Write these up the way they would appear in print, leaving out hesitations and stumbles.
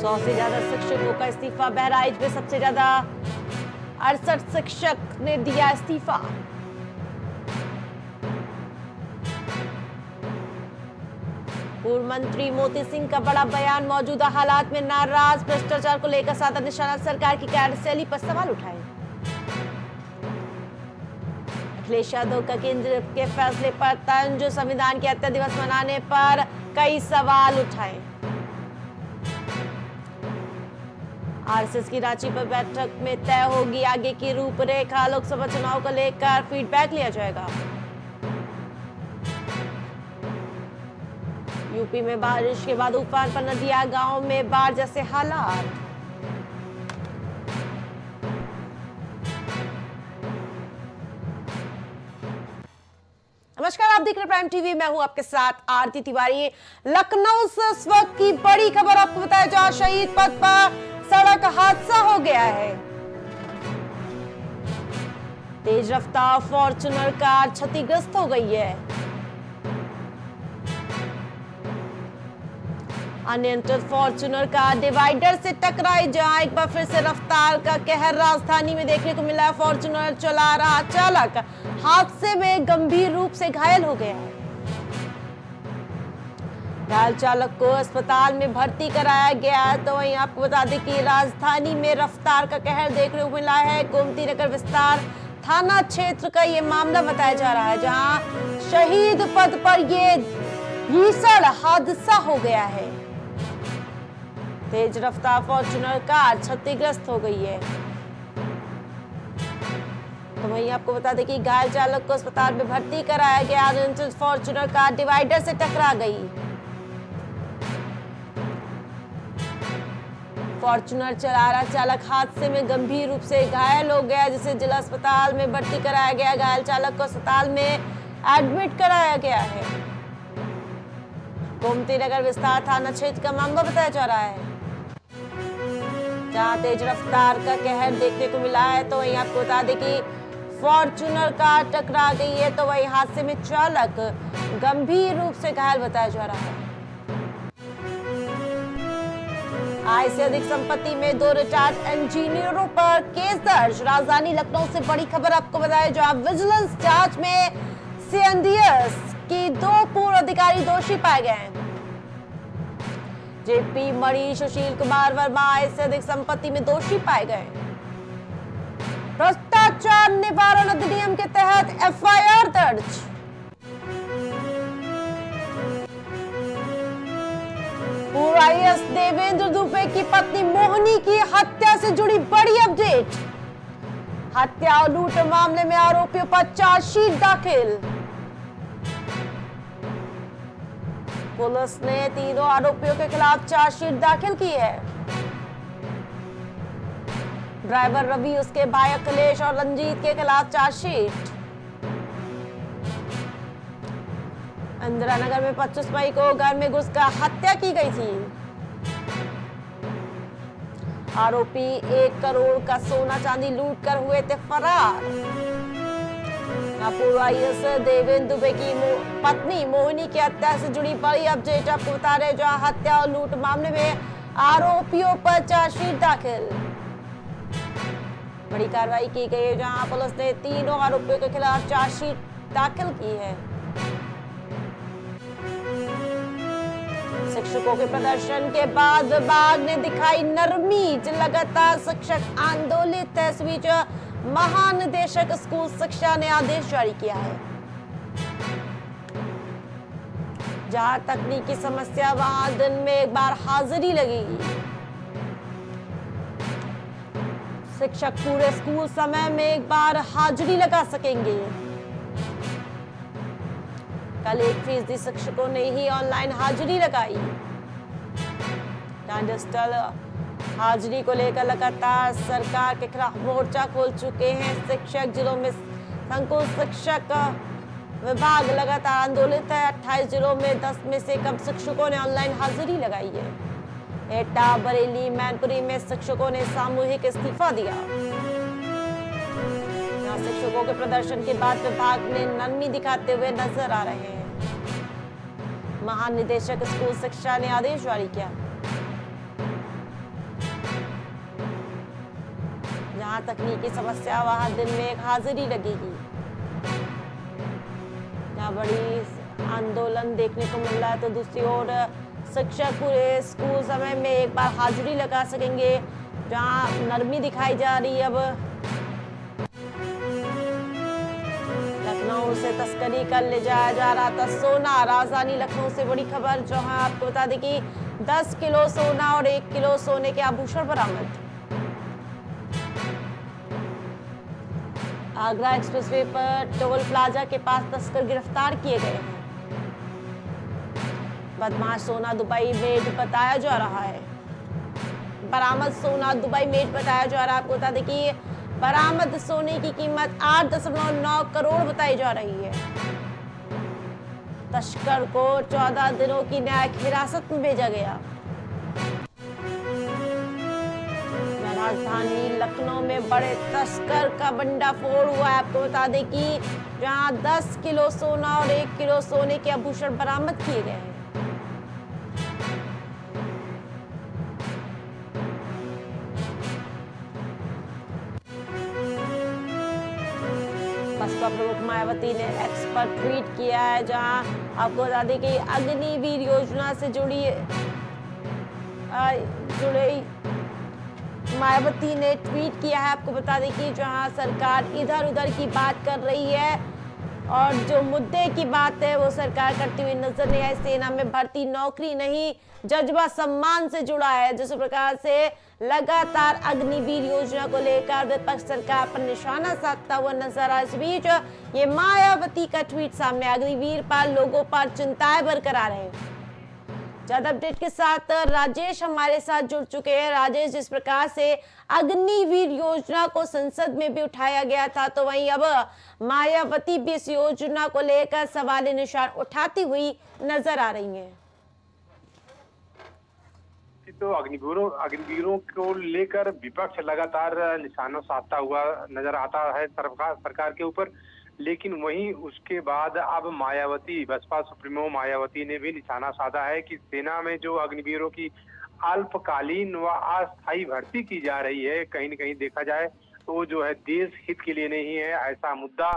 100 से ज्यादा शिक्षकों का इस्तीफा। बहराइच में सबसे ज्यादा 68 शिक्षक ने दिया इस्तीफा। पूर्व मंत्री मोती सिंह का बड़ा बयान, मौजूदा हालात में नाराज, भ्रष्टाचार को लेकर साधा निशाना सरकार की कार्यशैली पर सवाल उठाए। अखिलेश यादव का केंद्र के फैसले पर तंज, संविधान के हत्या दिवस मनाने पर कई सवाल उठाए। आरएसएस की रांची पर बैठक में तय होगी आगे की रूपरेखा, लोकसभा चुनाव को लेकर फीडबैक लिया जाएगा। यूपी में बारिश के बाद उफान पर नदियां, गांव में बाढ़ जैसे हालात। नमस्कार, आप देख रहे प्राइम टीवी, मैं हूं आपके साथ आरती तिवारी। लखनऊ से इस वक्त की बड़ी खबर आपको बताया, जहां शहीद पथ पर सड़क हादसा हो गया है। तेज रफ्तार फॉर्च्यूनर कार क्षतिग्रस्त हो गई है। अनियंत्रित फॉर्च्यूनर कार डिवाइडर से टकराई, जहां एक बार फिर से रफ्तार का कहर राजधानी में देखने को मिला। फॉर्च्यूनर चला रहा चालक हादसे में गंभीर रूप से घायल हो गया है। घायल चालक को अस्पताल में भर्ती कराया गया है। तो वहीं आपको बता दें कि राजधानी में रफ्तार का कहर देखने को मिला है। गोमती नगर विस्तार थाना क्षेत्र का ये मामला बताया जा रहा है, जहां शहीद पथ पर ये भीषण हादसा हो गया है। तेज रफ्तार फॉर्च्यूनर कार क्षतिग्रस्त हो गई है। तो वहीं आपको बता दें कि घायल चालक को अस्पताल में भर्ती कराया गया। अनियंत्रित फॉर्च्यूनर कार डिवाइडर से टकरा गई। फॉर्च्यूनर चला रहा चालक हादसे में गंभीर रूप से घायल हो गया, जिसे जिला अस्पताल में भर्ती कराया गया। घायल चालक को अस्पताल में एडमिट कराया गया है। गोमती नगर विस्तार थाना क्षेत्र का मामला बताया जा रहा है, जहां तेज रफ्तार का कहर देखने को मिला है। तो वहीं आपको बता दें कि फॉर्च्यूनर कार टकरा गई है। तो वहीं हादसे में चालक गंभीर रूप से घायल बताया जा रहा है। आय से अधिक संपत्ति में 2 रिटायर्ड इंजीनियरों पर केस दर्ज। राजधानी लखनऊ से बड़ी खबर आपको बताया, जहां विजिलेंस जांच में सीएनडीएस की 2 पूर्व अधिकारी दोषी पाए गए हैं। जेपी मणि, सुशील कुमार वर्मा आय से अधिक संपत्ति में दोषी पाए गए। भ्रष्टाचार निवारण अधिनियम के तहत एफआईआर दर्ज। पूर्व आईएएस देवेंद्र दुबे की पत्नी मोहिनी की हत्या से जुड़ी बड़ी अपडेट। हत्या और लूट मामले में आरोपियों पर चार्जशीट दाखिल। पुलिस ने तीनों आरोपियों के खिलाफ चार्जशीट दाखिल की है। ड्राइवर रवि, उसके भाई अखिलेश और रंजीत के खिलाफ चार्जशीट। इंदिरा नगर में 25 मई को घर में घुसकर हत्या की गई थी। आरोपी 1 करोड़ का सोना चांदी लूट कर हुए थे फरार। पूर्व आईएएस देवेंद्र दुबे की पत्नी मोहिनी की हत्या से जुड़ी बड़ी अपडेट आपको बता रहे, जहां हत्या और लूट मामले में आरोपियों पर चार्जशीट दाखिल। बड़ी कार्रवाई की गई है, जहां पुलिस ने तीनों आरोपियों के खिलाफ चार्जशीट दाखिल की है। शिक्षकों के प्रदर्शन के बाद विभाग ने दिखाई नरमी, लगातार शिक्षक आंदोलित है। इस बीच महानिदेशक स्कूल शिक्षा ने आदेश जारी किया है, जहां तकनीकी समस्या, वहां दिन में एक बार हाजिरी लगेगी। शिक्षक पूरे स्कूल समय में एक बार हाजिरी लगा सकेंगे। कल 1% शिक्षकों ने ही ऑनलाइन हाजिरी लगाई। डिजिटल हाजिरी को लेकर लगातार सरकार के खिलाफ मोर्चा खोल चुके हैं शिक्षक। जिलों में संकुल शिक्षक विभाग लगातार आंदोलित है। 28 जिलों में 10 में से कम शिक्षकों ने ऑनलाइन हाजिरी लगाई है। एटा, बरेली, मैनपुरी में शिक्षकों ने सामूहिक इस्तीफा दिया। यहाँ शिक्षकों के प्रदर्शन के बाद विभाग ने नरमी दिखाते हुए नजर आ रहे हैं। महानिदेशक स्कूल शिक्षा ने आदेश जारी किया। जहां तकनीकी समस्या वहां दिन में एक हाजिरी लगेगी। यहाँ बड़ी आंदोलन देखने को मिल रहा है, तो दूसरी ओर शिक्षक पूरे स्कूल समय में एक बार हाजिरी लगा सकेंगे, जहां नरमी दिखाई जा रही है। अब लखनऊ से तस्करी कर ले जाया जा रहा था सोना। राजधानी लखनऊ से बड़ी खबर, जहां आपको बता दें कि 10 किलो सोना और 1 किलो सोने के आभूषण बरामद। आगरा एक्सप्रेसवे पर टोल प्लाजा के पास तस्कर गिरफ्तार किए गए हैं। बदमाश सोना दुबई मेड बताया जा रहा है। बरामद सोना दुबई मेड बताया जा रहा है। आपको बता दें कि बरामद सोने की कीमत 8.9 करोड़ बताई जा रही है। तस्कर को 14 दिनों की न्यायिक हिरासत में भेजा गया। राजधानी लखनऊ में बड़े तस्कर का भंडाफोड़ हुआ है। आपको बता दें कि जहां 10 किलो सोना और 1 किलो सोने के आभूषण बरामद किए गए हैं। बसपा प्रमुख मायावती ने एक्स पर ट्वीट किया है, जहां आपको बता दें कि अग्निवीर योजना से जुड़ी मायावती ने ट्वीट किया है। आपको बता दें कि जहां सरकार इधर उधर की बात कर रही है और जो मुद्दे की बात है वो सरकार करती हुई नजर नहीं आई। सेना में भर्ती नौकरी नहीं, जज्बा सम्मान से जुड़ा है। जिस प्रकार से लगातार अग्निवीर योजना को लेकर विपक्ष सरकार पर निशाना साधता हुआ नजर आ। इस बीच ये मायावती का ट्वीट सामने, अग्निवीर पर लोगों पर चिंताएं बरकरार है। ज्यादा अपडेट के साथ राजेश हमारे साथ जुड़ चुके हैं। राजेश, जिस प्रकार से अग्निवीर योजना को संसद में भी उठाया गया था, तो वहीं अब मायावती भी इस योजना को लेकर सवाल निशान उठाती हुई नजर आ रही हैं। तो अग्निवीरों को लेकर विपक्ष लगातार निशाना साधता हुआ नजर आता है सरकार के ऊपर, लेकिन वहीं उसके बाद अब मायावती, बसपा सुप्रीमो मायावती ने भी निशाना साधा है कि सेना में जो अग्निवीरों की अल्पकालीन व अस्थायी भर्ती की जा रही है, कहीं न कहीं देखा जाए तो जो है देश हित के लिए नहीं है। ऐसा मुद्दा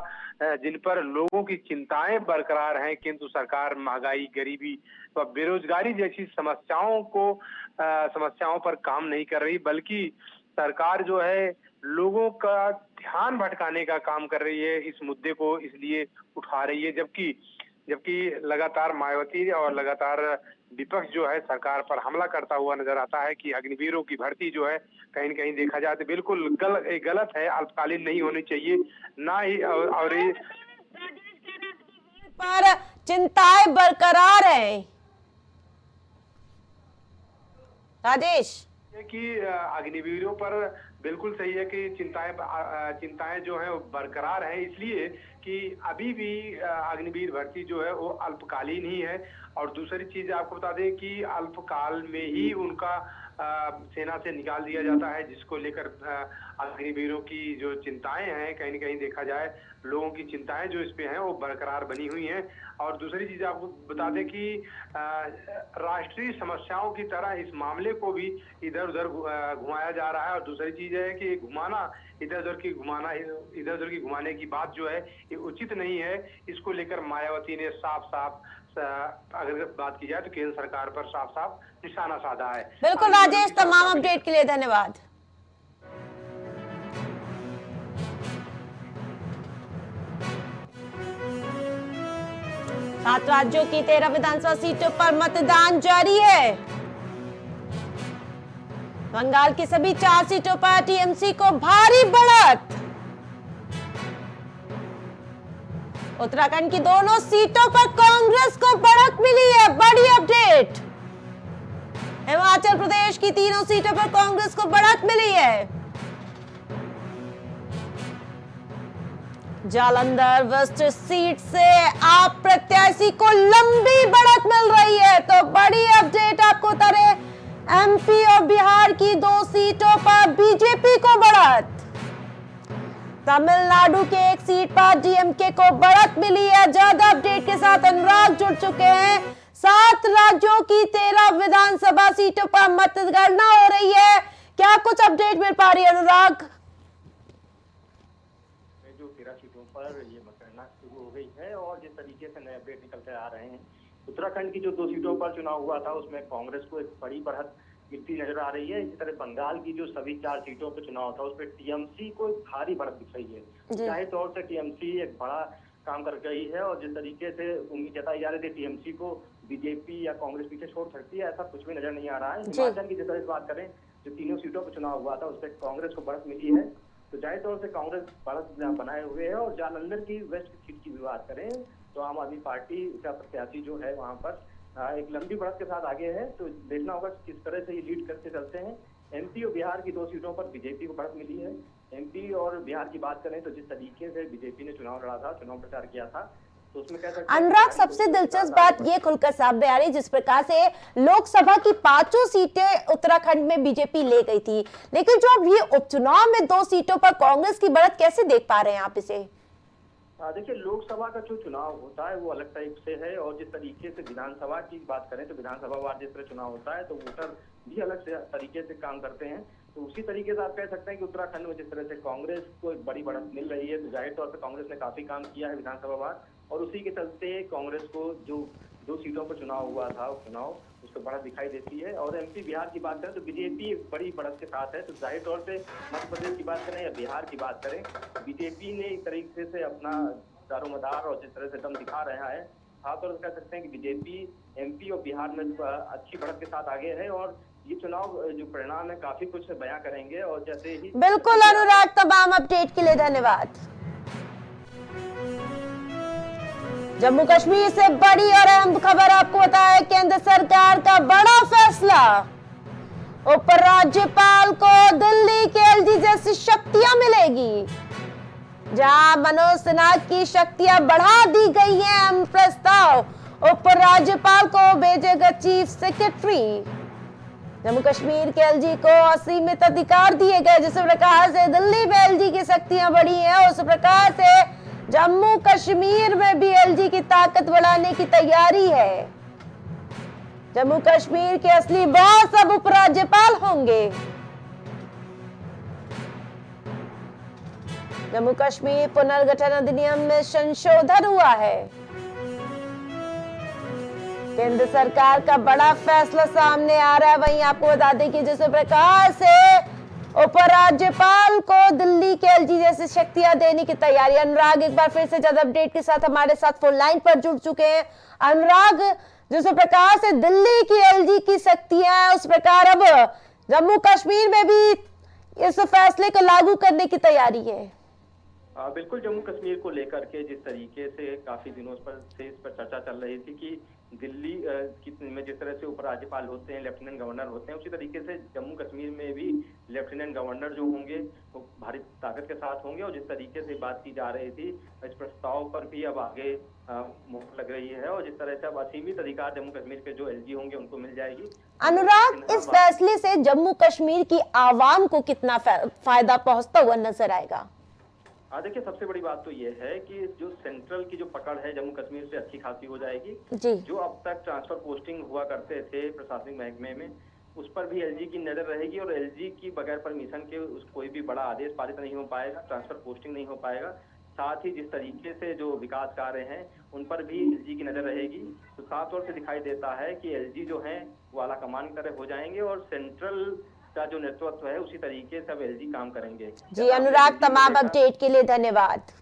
जिन पर लोगों की चिंताएं बरकरार हैं, किंतु सरकार महंगाई, गरीबी व बेरोजगारी जैसी समस्याओं पर काम नहीं कर रही, बल्कि सरकार जो है लोगों का ध्यान भटकाने का काम कर रही है। इस मुद्दे को इसलिए उठा रही है, जबकि लगातार मायावती और लगातार विपक्ष जो है सरकार पर हमला करता हुआ नजर आता है कि अग्निवीरों की भर्ती जो है कहीं न कहीं देखा जाए तो बिल्कुल गलत है, अल्पकालीन नहीं होनी चाहिए ना ही। और पर चिंताएं बरकरार है राजेश कि अग्निवीरों पर बिल्कुल सही है कि चिंताएं जो है वो बरकरार है, इसलिए कि अभी भी अग्निवीर भर्ती जो है वो अल्पकालीन ही है। और दूसरी चीज आपको बता दें कि अल्पकाल में ही उनका सेना से निकाल दिया जाता है, जिसको लेकर अग्निवीरों की जो चिंताएं हैं, कहीं न कहीं देखा जाए लोगों की चिंताएं जो इस पे हैं वो बरकरार बनी हुई हैं। और दूसरी चीज आपको बता दें कि राष्ट्रीय समस्याओं की तरह इस मामले को भी इधर उधर घुमाया जा रहा है। और दूसरी चीज है कि इधर उधर की घुमाने की बात जो है ये उचित नहीं है। इसको लेकर मायावती ने साफ अगर बात की जाए तो केंद्र सरकार पर साफ निशाना साधा है। बिल्कुल राजेश, तमाम अपडेट के लिए धन्यवाद। 7 राज्यों की 13 विधानसभा सीटों पर मतदान जारी है। बंगाल की सभी 4 सीटों पर टीएमसी को भारी बढ़त। उत्तराखंड की दोनों सीटों पर कांग्रेस को बढ़त मिली है, बड़ी अपडेट। हिमाचल प्रदेश की 3 सीटों पर कांग्रेस को बढ़त मिली है। जालंधर वेस्ट सीट से आप प्रत्याशी को लंबी बढ़त मिल रही है, तो बड़ी अपडेट आपको बता रहे। एमपी और बिहार की 2 सीटों पर बीजेपी को बढ़त। तमिलनाडु के 1 सीट पर डीएमके को बढ़त मिली है। ज्यादा अपडेट के साथ अनुराग जुड़ चुके हैं। 7 राज्यों की 13 विधानसभा सीटों पर मतगणना हो रही है, क्या कुछ अपडेट मिल पा रही है अनुराग? पर ये मतगणना शुरू हो गई है और जिस तरीके से नए अपडेट निकलते आ रहे हैं, उत्तराखंड की जो 2 सीटों पर चुनाव हुआ था उसमें कांग्रेस को एक बड़ी बढ़त मिलती नजर आ रही है। इसी तरह बंगाल की जो सभी 4 सीटों पर चुनाव था उसमें टीएमसी को एक भारी बढ़त दिख रही है। जी। जाहिर तौर से टीएमसी एक बड़ा काम कर गई है और जिस तरीके से उम्मीद जताई जा रही थी टीएमसी को बीजेपी या कांग्रेस पीछे छोड़ सकती है, ऐसा कुछ भी नजर नहीं आ रहा है। हिमाचल की जिस तरह से बात करें, जो तीनों सीटों पर चुनाव हुआ था उसमें कांग्रेस को बढ़त मिली है, तो जाहिर तौर से कांग्रेस बढ़त बनाए हुए है। और जालंधर की वेस्ट सीट की भी बात करें तो आम आदमी पार्टी का प्रत्याशी जो है वहां पर एक लंबी बढ़त के साथ आगे है, तो देखना होगा किस तरह से ये लीड करते चलते हैं। एमपी और बिहार की 2 सीटों पर बीजेपी को बढ़त मिली है। एमपी और बिहार की बात करें तो जिस तरीके से बीजेपी ने चुनाव लड़ा था, चुनाव प्रचार किया था, तो उसमें कह सकते हैं अनुराग, सबसे दिलचस्प बात ये खुलकर सामने आ रही जिस प्रकार से लोकसभा की 5 सीटें उत्तराखंड में बीजेपी ले गई थी, लेकिन जो अब ये उपचुनाव में 2 सीटों पर कांग्रेस की बढ़त कैसे देख पा रहे हैं आप इसे? देखिए, लोकसभा का जो चुनाव होता है वो अलग टाइप से है और जिस तरीके से विधानसभा की बात करें तो विधानसभा वार जिस तरह चुनाव होता है तो वोटर भी अलग से तरीके से काम करते हैं। तो उसी तरीके से आप कह सकते हैं कि उत्तराखंड में जिस तरह से कांग्रेस को एक बड़ी बढ़त मिल रही है, तो जाहिर तौर पर कांग्रेस ने काफी काम किया है विधानसभा वार, और उसी के चलते कांग्रेस को जो 2 सीटों पर चुनाव हुआ था उपचुनाव उसको बढ़त दिखाई देती है। और एमपी बिहार की बात करें तो बीजेपी एक बड़ी बढ़त के साथ है, तो जाहिर तौर से मध्य प्रदेश की बात करें या बिहार की बात करें, बीजेपी ने एक तरीके से अपना दारोमदार और जिस तरह से दम दिखा रहा है, खासतौर से कह सकते हैं कि बीजेपी एमपी और बिहार में अच्छी बढ़त के साथ आगे है और ये चुनाव जो परिणाम है काफी कुछ बयां करेंगे। और जैसे ही बिल्कुल अनुराग, तमाम अपडेट के लिए धन्यवाद। जम्मू कश्मीर से बड़ी और अहम खबर आपको बताया, केंद्र सरकार का बड़ा फैसला, उपराज्यपाल को दिल्ली के एलजी जैसी शक्तियां मिलेगी। जहां मनोज सिन्हा की शक्तियां बढ़ा दी गई हैं, अहम प्रस्ताव उपराज्यपाल को भेजेगा चीफ सेक्रेटरी। जम्मू कश्मीर के एलजी को असीमित अधिकार दिए गए, जिस प्रकार से दिल्ली में एलजी की शक्तियां बढ़ी हैं उस प्रकार से जम्मू कश्मीर में भी एलजी की ताकत बढ़ाने की तैयारी है। जम्मू कश्मीर के असली बॉस अब उपराज्यपाल होंगे। जम्मू कश्मीर पुनर्गठन अधिनियम में संशोधन हुआ है। केंद्र सरकार का बड़ा फैसला सामने आ रहा है। वहीं आपको बता दें कि जिस प्रकार से उपराज्यपाल को दिल्ली के एलजी जैसी शक्तियां देने की तैयारी। अनुराग एक बार फिर से ज्यादा अपडेट के साथ हमारे साथ फोन लाइन पर जुड़ चुके हैं। अनुराग, जिस प्रकार से दिल्ली की एलजी की शक्तियां उस प्रकार अब जम्मू कश्मीर में भी इस फैसले को लागू करने की तैयारी है। बिल्कुल, जम्मू कश्मीर को लेकर के जिस तरीके से काफी दिनों से इस पर चर्चा चल रही थी कि दिल्ली में जिस तरह से उपराज्यपाल होते हैं, लेफ्टिनेंट गवर्नर होते हैं, उसी तरीके से जम्मू कश्मीर में भी लेफ्टिनेंट गवर्नर जो होंगे वो भारी ताकत के साथ होंगे। और जिस तरीके से बात की जा रही थी इस प्रस्ताव पर भी अब आगे मुहर लग रही है और जिस तरह से अब असीमित अधिकार जम्मू कश्मीर के जो एलजी होंगे उनको मिल जाएगी। अनुराग, इस फैसले से जम्मू कश्मीर की आवाम को कितना फायदा पहुंचता हुआ नजर आएगा? देखिए, सबसे बड़ी बात तो ये है कि जो सेंट्रल की जो पकड़ है जम्मू कश्मीर से अच्छी खासी हो जाएगी जी। जो अब तक ट्रांसफर पोस्टिंग हुआ करते थे प्रशासनिक महकमे में, उस पर भी एलजी की नजर रहेगी और एलजी की बगैर परमिशन के कोई भी बड़ा आदेश पारित नहीं हो पाएगा, ट्रांसफर पोस्टिंग नहीं हो पाएगा। साथ ही जिस तरीके से जो विकास कार्य हैं उन पर भी एलजी की नजर रहेगी। तो साफ तौर से दिखाई देता है कि एलजी जो है वो आला कमान की तरह हो जाएंगे और सेंट्रल का जो नेतृत्व है उसी तरीके से अब एलजी काम करेंगे। जी अनुराग, तमाम अपडेट के लिए धन्यवाद।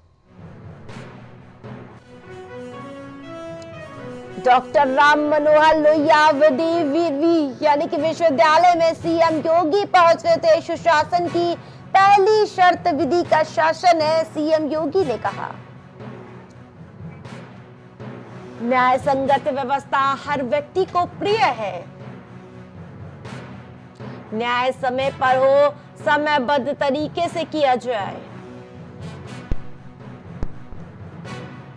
डॉक्टर राम मनोहर लोहिया वीवी यानी कि विश्वविद्यालय में सीएम योगी पहुंच गए थे। सुशासन की पहली शर्त विधि का शासन है, सीएम योगी ने कहा। न्याय संगत व्यवस्था हर व्यक्ति को प्रिय है। न्याय समय पर हो, समयबद्ध तरीके से किया जाए।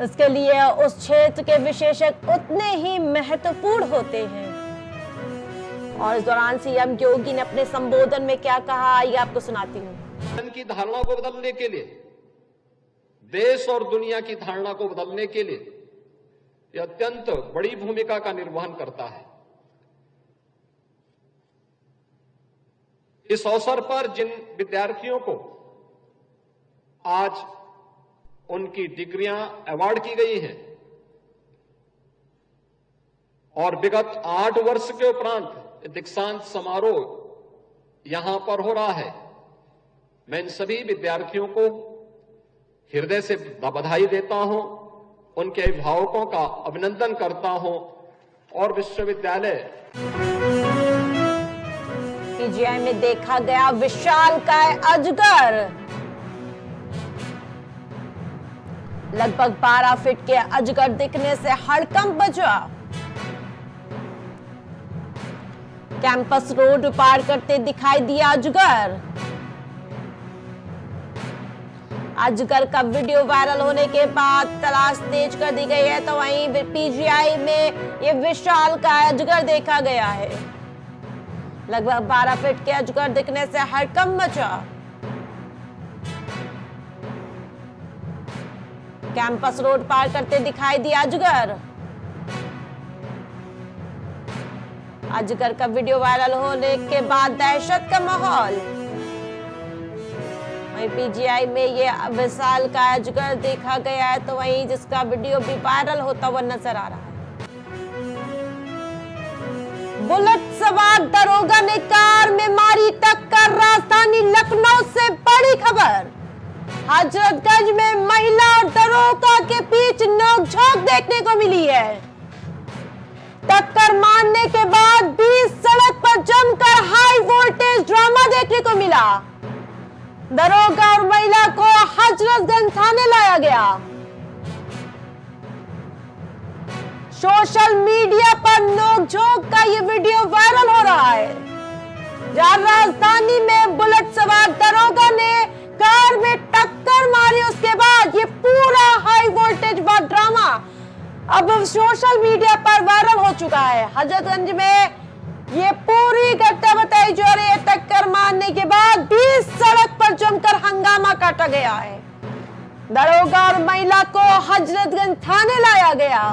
इसके लिए उस क्षेत्र के विशेषज्ञ उतने ही महत्वपूर्ण होते हैं। और इस दौरान सीएम योगी ने अपने संबोधन में क्या कहा, ये आपको सुनाती हूँ। की धारणा को बदलने के लिए, देश और दुनिया की धारणा को बदलने के लिए यह अत्यंत बड़ी भूमिका का निर्वहन करता है। इस अवसर पर जिन विद्यार्थियों को आज उनकी डिग्रियां अवार्ड की गई हैं और विगत 8 वर्ष के उपरांत दीक्षांत समारोह यहां पर हो रहा है। मैं इन सभी विद्यार्थियों को हृदय से बधाई देता हूं, उनके अभिभावकों का अभिनंदन करता हूं और विश्वविद्यालय पीजीआई में देखा गया विशालकाय अजगर। लगभग 12 फीट के अजगर दिखने से हड़कंप मचा। कैंपस रोड पार करते दिखाई दिया अजगर। अजगर का वीडियो वायरल होने के बाद तलाश तेज कर दी गई है, तो वहीं पीजीआई में ये विशालकाय अजगर देखा गया है। लगभग 12 फीट के अजगर दिखने से हड़कंप मचा। कैंपस रोड पार करते दिखाई दिया अजगर। अजगर का वीडियो वायरल होने के बाद दहशत का माहौल। वहीं पीजीआई में ये विशालकाय अजगर देखा गया है, तो वहीं जिसका वीडियो भी वायरल होता हुआ नजर आ रहा है। बुलेट सवार दरोगा ने कार में मारी टक्कर। राजधानी लखनऊ से बड़ी खबर। हजरतगंज में महिला और दरोगा के बीच नोकझोंक देखने को मिली है। टक्कर मारने के बाद बीच सड़क पर जमकर हाई वोल्टेज ड्रामा देखने को मिला। दरोगा और महिला को हजरतगंज थाने लाया गया। सोशल मीडिया पर नोकझोंक का ये वीडियो वायरल हो रहा है, जहां राजधानी में बुलेट सवार दरोगा ने कार में टक्कर मारी। उसके बाद ये पूरा हाई वोल्टेज ड्रामा अब सोशल मीडिया पर वायरल हो चुका है। हजरतगंज में ये पूरी घटना बताई जा रही है। टक्कर मारने के बाद बीच सड़क पर जमकर हंगामा काटा गया है। दरोगा और महिला को हजरतगंज थाने लाया गया।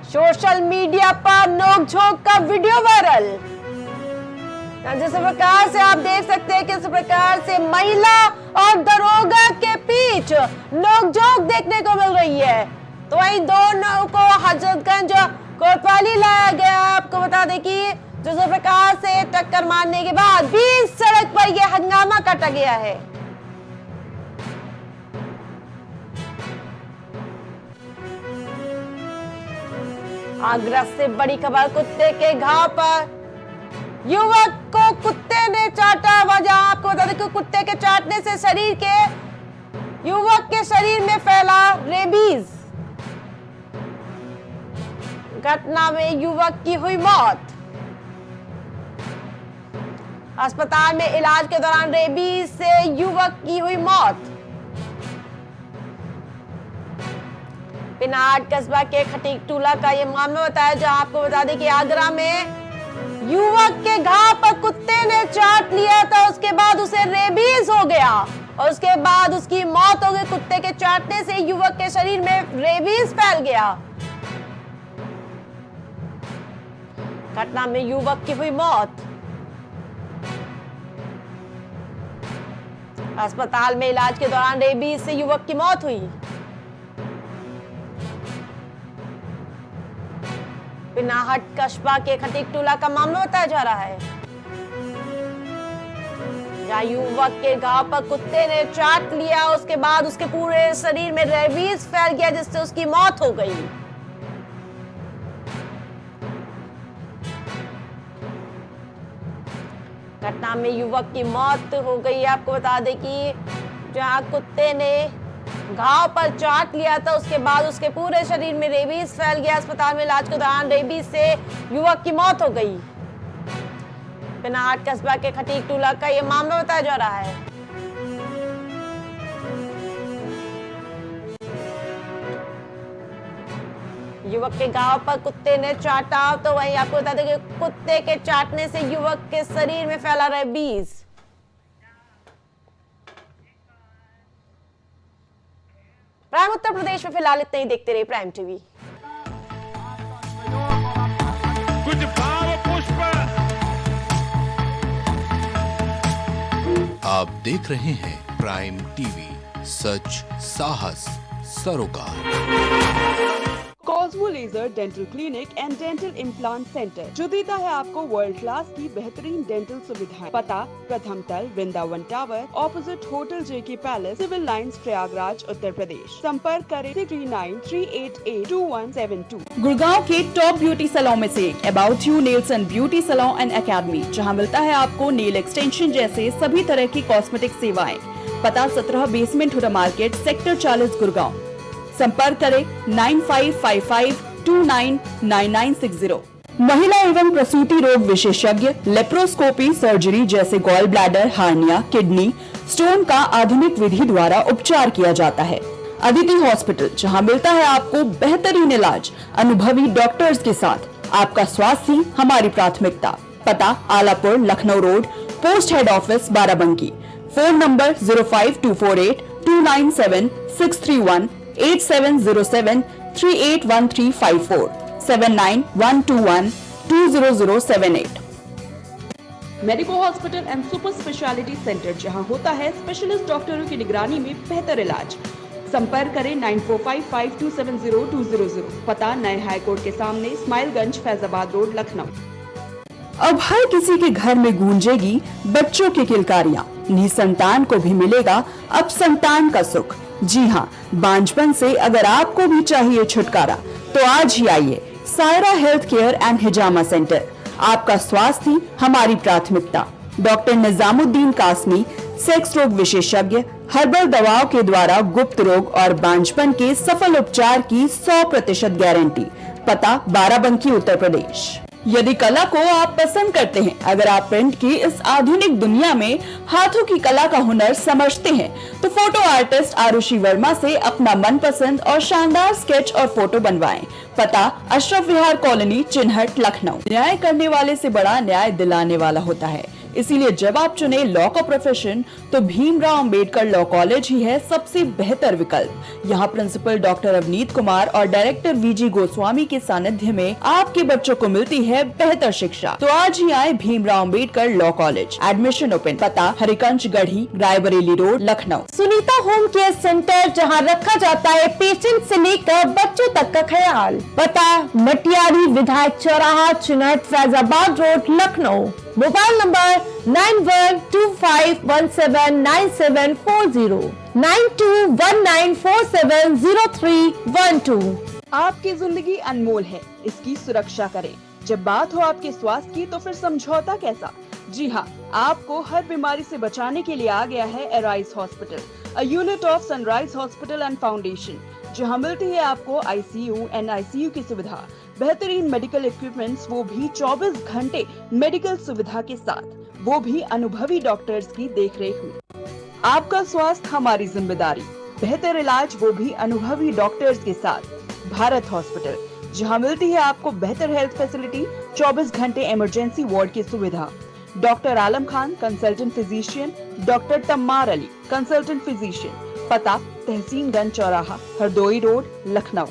सोशल मीडिया पर नोकझोंक का वीडियो वायरल। जिस प्रकार से आप देख सकते हैं, किस प्रकार से महिला और दरोगा के बीच नोकझोंक देखने को मिल रही है, तो वहीं दोनों को हजरतगंज कोतवाली लाया गया। आपको बता दें कि जिस प्रकार से टक्कर मारने के बाद बीच सड़क पर यह हंगामा काटा गया है। आगरा से बड़ी खबर। कुत्ते के घाव पर युवक को कुत्ते ने चाटा। वजह आपको बता दें कि कुत्ते के चाटने से शरीर के युवक के शरीर में फैला रेबीज। घटना में युवक की हुई मौत। अस्पताल में इलाज के दौरान रेबीज से युवक की हुई मौत। पिनाट कस्बा के खटीक टूला का यह मामला बताया, जहां आपको बता दें कि आगरा में युवक के घाव पर कुत्ते ने चाट लिया था। उसके बाद उसे रेबीज हो गया और उसके बाद उसकी मौत हो गई। कुत्ते के चाटने से युवक के शरीर में रेबीज फैल गया। घटना में युवक की हुई मौत। अस्पताल में इलाज के दौरान रेबीज से युवक की मौत हुई। पिनाहट कस्बा के खटीक टूला का मामला बताया जा रहा है, जहां युवक के घाव पर कुत्ते ने चाट लिया। उसके बाद उसके पूरे शरीर में रेबीज फैल गया, जिससे उसकी मौत हो गई। घटना में युवक की मौत हो गई। आपको बता दें कि जहां कुत्ते ने घाव पर चाट लिया था, उसके बाद उसके पूरे शरीर में रेबीज फैल गया। अस्पताल में इलाज के दौरान रेबीज से युवक की मौत हो गई। पिनाट कस्बा के खटीक टूला का यह मामला बताया जा रहा है। युवक के घाव पर कुत्ते ने चाटा, तो वहीं आपको बता दें कि कुत्ते के चाटने से युवक के शरीर में फैला रेबीज। प्राइम उत्तर प्रदेश में फिलहाल इतना ही। देखते रहिए प्राइम टीवी। कुछ भाव पुष्प। आप देख रहे हैं प्राइम टीवी, सच साहस सरोकार। Cosmo laser dental clinic and dental implant centre जो देता है आपको वर्ल्ड क्लास की बेहतरीन डेंटल सुविधाएं। पता प्रथम तल, वृंदावन टावर, ऑपोजिट होटल जेके palace, civil lines, Prayagraj, Uttar Pradesh. संपर्क करें 3938822172। गुड़गांव के टॉप ब्यूटी सैलून में से about you nails and beauty salon and academy, जहां मिलता है आपको नेल एक्सटेंशन जैसे सभी तरह की कॉस्मेटिक सेवाएं। पता 17 basement Huda market, sector 40, Gurgaon. संपर्क करें 9555299960। महिला एवं प्रसूति रोग विशेषज्ञ, लेप्रोस्कोपी, सर्जरी जैसे gall bladder, hernia, kidney stone का आधुनिक विधि द्वारा उपचार किया जाता है। अदिति हॉस्पिटल, जहां मिलता है आपको बेहतरीन इलाज अनुभवी डॉक्टर्स के साथ। आपका स्वास्थ्य ही हमारी प्राथमिकता। पता Alapur, Lucknow road, post head office, Barabanki. Phone number 05248297631, 8707381354, 7912120078। Medico hospital and super speciality centre, जहां होता है स्पेशलिस्ट डॉक्टरों की निगरानी में बेहतर इलाज। संपर्क करें 9455270200। पता नए हाई कोर्ट के सामने, स्माइलगंज, फैजाबाद रोड, लखनऊ। अब हर किसी के घर में गूंजेगी बच्चों की किलकारियां। निसंतान को भी मिलेगा अब संतान का सुख। जी हाँ, बांझपन से अगर आपको भी चाहिए छुटकारा तो आज ही आइए Saira health care and hijama centre. आपका स्वास्थ्य ही हमारी प्राथमिकता। डॉक्टर निजामुद्दीन कासमी, सेक्स रोग विशेषज्ञ, हर्बल दवाओं के द्वारा गुप्त रोग और बांझपन के सफल उपचार की 100% गारंटी। पता बाराबंकी, उत्तर प्रदेश। यदि कला को आप पसंद करते हैं, अगर आप प्रिंट की इस आधुनिक दुनिया में हाथों की कला का हुनर समझते हैं, तो फोटो आर्टिस्ट आरुषि वर्मा से अपना मनपसंद और शानदार स्केच और फोटो बनवाएं। पता अशरफ विहार कॉलोनी, चिन्हट, लखनऊ। न्याय करने वाले से बड़ा न्याय दिलाने वाला होता है, इसीलिए जब आप चुने लॉ का प्रोफेशन तो भीमराव अंबेडकर लॉ कॉलेज ही है सबसे बेहतर विकल्प। यहाँ प्रिंसिपल डॉक्टर अवनीत कुमार और डायरेक्टर वीजी गोस्वामी के सानिध्य में आपके बच्चों को मिलती है बेहतर शिक्षा। तो आज ही आए Bhimrao Ambedkar law college. Admission open. पता Harikanj Garhi, Raebareli road, Lucknow. Sunita home care centre, जहां रखा जाता है पेशेंट से लेकर बच्चों तक का ख्याल। पता मटियारी, विधायक चौराहा, Chinhat, Faizabad road, Lucknow. Mobile number 9125179740, 9219470312। आपकी जिंदगी अनमोल है, इसकी सुरक्षा करें। जब बात हो आपके स्वास्थ्य की तो फिर समझौता कैसा। जी हाँ, आपको हर बीमारी से बचाने के लिए आ गया है arise hospital, a unit of sunrise hospital and foundation, जहां मिलती है आपको आईसीयू, एनआईसीयू की सुविधा, बेहतरीन मेडिकल इक्विपमेंट्स, वो भी 24 घंटे मेडिकल सुविधा के साथ, वो भी अनुभवी डॉक्टर्स की देखरेख में। आपका स्वास्थ्य हमारी जिम्मेदारी, बेहतर इलाज वो भी अनुभवी डॉक्टर्स के साथ। भारत हॉस्पिटल, जहां मिलती है आपको बेहतर हेल्थ फैसिलिटी, 24 घंटे इमरजेंसी वार्ड की सुविधा। Doctor Alam Khan, consultant physician, doctor Tammar Ali, consultant physician. पता तहसीनगंज चौराहा, Hardoi road, Lucknow.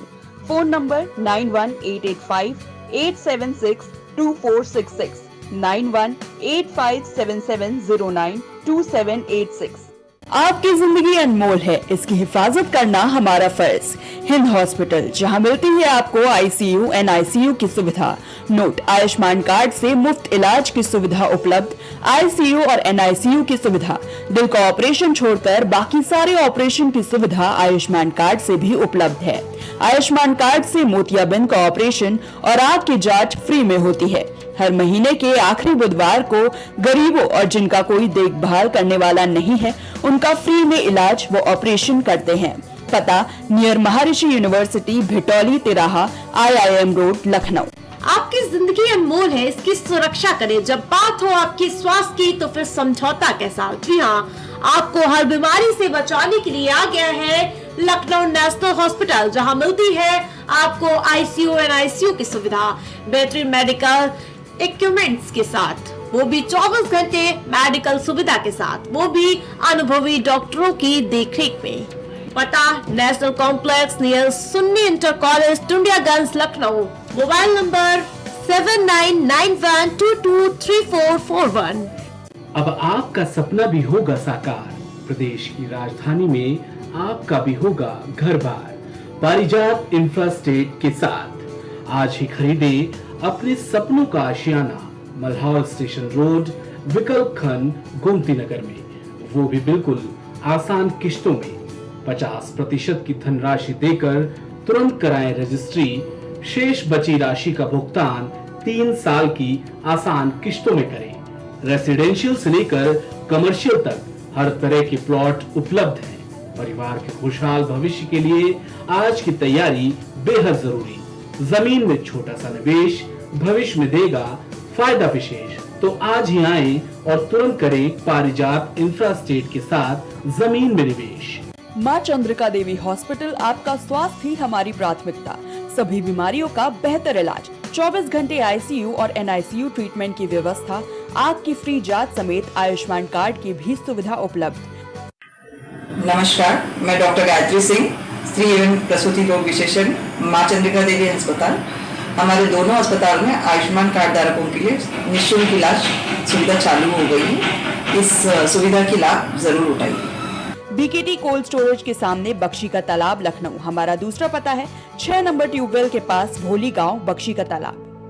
Phone number 9185876246, 918577092786। आपकी जिंदगी अनमोल है, इसकी हिफाजत करना हमारा फर्ज। हिंद हॉस्पिटल, जहां मिलती है आपको आईसीयू, एनआईसीयू की सुविधा। नोट, आयुष्मान कार्ड से मुफ्त इलाज की सुविधा उपलब्ध। आईसीयू और एनआईसीयू की सुविधा। दिल का ऑपरेशन छोड़कर बाकी सारे ऑपरेशन की सुविधा आयुष्मान कार्ड से भी उपलब्ध है। आयुष्मान कार्ड से मोतियाबिंद का ऑपरेशन और आंख की जांच फ्री में होती है। हर महीने के आखिरी बुधवार को गरीबों और जिनका कोई देखभाल करने वाला नहीं है, उनका फ्री में इलाज वो ऑपरेशन करते हैं। पता नियर महर्षि यूनिवर्सिटी, भिटौली तिराहा, IIM रोड, लखनऊ। आपकी जिंदगी अनमोल है, इसकी सुरक्षा करें। जब बात हो आपके स्वास्थ्य की तो फिर समझौता कैसा। जी हाँ, आपको हर बीमारी से बचाने के लिए आ गया है लखनऊ नेशनल हॉस्पिटल, जहां मिलती है आपको आईसीयू, एनआईसीयू की सुविधा, बेहतरीन मेडिकल इक्विपमेंट्स के साथ, वो भी 24 घंटे मेडिकल सुविधा के साथ, वो भी अनुभवी डॉक्टरों की देखरेख में। पता national complex near Sunni inter college, Tundiyaganj, Lucknow. Mobile number 7991223441। अब आपका सपना भी होगा साकार। प्रदेश की राजधानी में आपका भी होगा घर बार पारिजात इंफ्रास्टेट के साथ। आज ही खरीदे अपने सपनों का आशियाना मल्हार स्टेशन रोड, विकल्प खंड, गोमती नगर में, वो भी बिल्कुल आसान किश्तों में। 50% की धनराशि देकर तुरंत कराएं रजिस्ट्री। शेष बची राशि का भुगतान 3 साल की आसान किश्तों में करें। रेसिडेंशियल से लेकर कमर्शियल तक हर तरह के प्लॉट उपलब्ध हैं। परिवार के खुशहाल भविष्य के लिए आज की तैयारी बेहद जरूरी। जमीन में छोटा सा निवेश भविष्य में देगा फायदा विशेष। तो आज ही आएं और तुरंत करें पारिजात इंफ्रास्टेट के साथ जमीन में निवेश। माँ चंद्रिका देवी हॉस्पिटल, आपका स्वास्थ्य ही हमारी प्राथमिकता। सभी बीमारियों का बेहतर इलाज, 24 घंटे ICU और NICU ट्रीटमेंट की व्यवस्था, आँख की फ्री जांच समेत आयुष्मान कार्ड की भी सुविधा उपलब्ध। नमस्कार, मैं डॉक्टर गायत्री सिंह, स्त्री एवं प्रसूति रोग विशेषज्ञ, माँ चंद्रिका देवी अस्पताल। हमारे दोनों अस्पताल में आयुष्मान कार्ड धारकों के लिए निःशुल्क इलाज सुविधा चालू हो गई है। इस सुविधा की लाभ जरूर उठाइए। BKT कोल्ड स्टोरेज के सामने बख्शी का तालाब, लखनऊ। हमारा दूसरा पता है 6 नंबर ट्यूबवेल के पास भोली गांव, बख्शी का तालाब।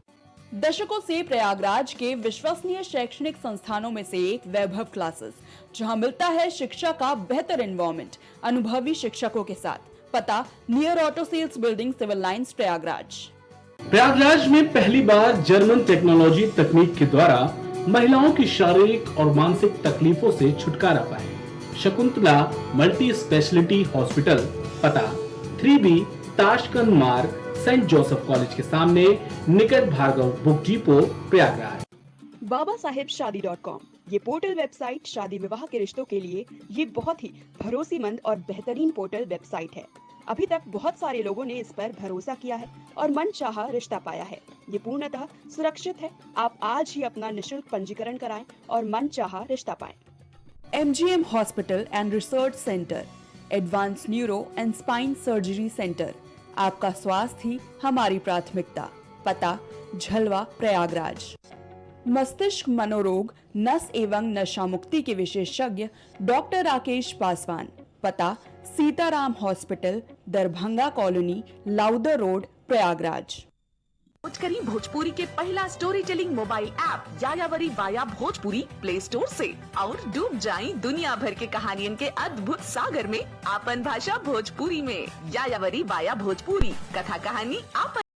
दशकों से प्रयागराज के विश्वसनीय शैक्षणिक संस्थानों में से एक वैभव क्लासेस, जहां मिलता है शिक्षा का बेहतर एनवायरनमेंट अनुभवी शिक्षकों के साथ। पता near auto sales building, civil lines, Prayagraj. Prayagraj में पहली बार जर्मन टेक्नोलॉजी तकनीक के द्वारा महिलाओं की शारीरिक और मानसिक तकलीफों से छुटकारा पाए। शकुंतला मल्टी स्पेशलिटी हॉस्पिटल, पता 3B ताशकंद मार्ग, सेंट जोसेफ कॉलेज के सामने, निकट Bhargava book depot, Prayagraj. babasahebshadi.com, ये पोर्टल वेबसाइट शादी विवाह के रिश्तों के लिए ये बहुत ही भरोसेमंद और बेहतरीन पोर्टल वेबसाइट है। अभी तक बहुत सारे लोगों ने इस पर भरोसा किया है और मनचाहा रिश्ता पाया है। ये पूर्णतः सुरक्षित है। आप आज ही अपना निशुल्क पंजीकरण कराएं और मनचाहा रिश्ता पाएं। MGM hospital and research centre, advance neuro and spine surgery centre. आपका स्वास्थ्य ही हमारी प्राथमिकता। पता झलवा, प्रयागराज। मस्तिष्क मनोरोग, नस एवं नशा मुक्ति के विशेषज्ञ डॉक्टर राकेश पासवान। पता Sitaram hospital, Darbhanga colony, Lowther road, Prayagraj. करी भोजपुरी के पहला story telling mobile app Yayavari via Bhojpuri play store से और डूब जाएं दुनिया भर के कहानियन के अद्भुत सागर में आपन भाषा भोजपुरी में। यायावरी वाया भोजपुरी, कथा कहानी आपन।